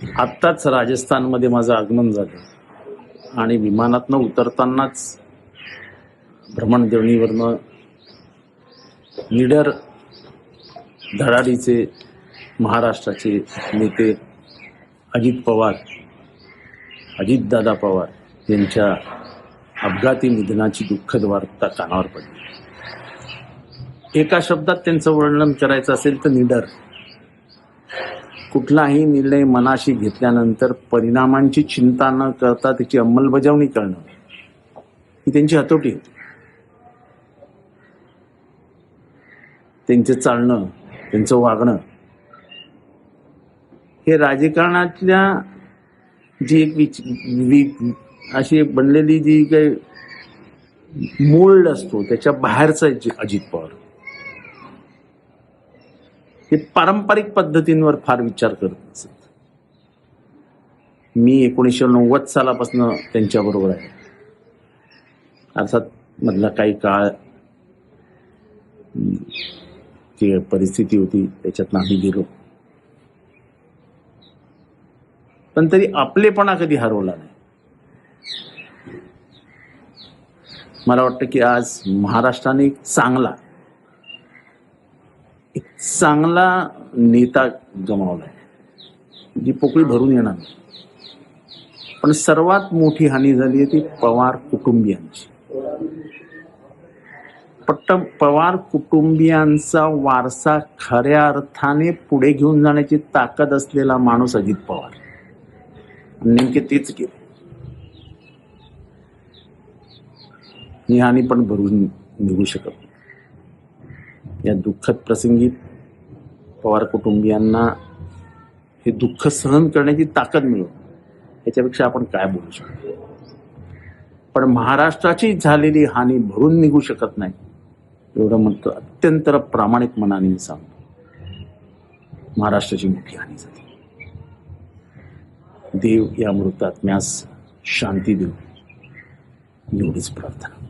आत्ताच राजस्थानमध्ये माझं आगमन झालं आणि विमानातनं उतरतानाच भ्रमणध्वनीवरनं निडर धडाडीचे महाराष्ट्राचे नेते अजितदादा पवार यांच्या अपघाती निधनाची दुःखद वार्ता कानावर पडली। एका शब्दात त्यांचं वर्णन करायचं असेल तर निडर। कुठलाही निर्णय मनाशी घेतल्यानंतर परिणामांची चिंता न करता त्याची अंमलबजावणी करणं ही त्यांची हातोटी होती। त्यांचं चालणं, त्यांचं वागणं हे राजकारणातल्या जी एक अशी बनलेली जी काही मोल्ड असतो त्याच्या बाहेरचा अजित पवार हे पारंपरिक पद्धतींवर फार विचार करत नसत। मी 1990 सालापासून त्यांच्याबरोबर आहे। अर्थात मधला काही काळ जी परिस्थिती होती त्याच्यात आम्ही गेलो, पण तरी आपलेपणा कधी हरवला नाही। मला वाटतं की आज महाराष्ट्राने एक चांगला नेता गमावलाय, जी पोकळी भरून येणार नाही। पण सर्वात मोठी हानी झाली आहे ती पवार कुटुंबियांची। पवार कुटुंबियांचा वारसा खऱ्या अर्थाने पुढे घेऊन जाण्याची ताकद असलेला माणूस अजित पवार, नेमके तेच केले। ही हानी पण भरून निघू शकत नाही। या दुःखद प्रसंगी पवार कुटुंबियांना हे दुःख सहन करण्याची ताकद मिळो, याच्यापेक्षा आपण काय बोलू शकतो। पण महाराष्ट्राची झालेली हानी भरून निघू शकत नाही एवढं म्हणतो अत्यंत प्रामाणिक मनाने सांगतो। महाराष्ट्राची मोठी हानी झाली। देव या मृतात्म्यास शांती देऊ एवढीच प्रार्थना।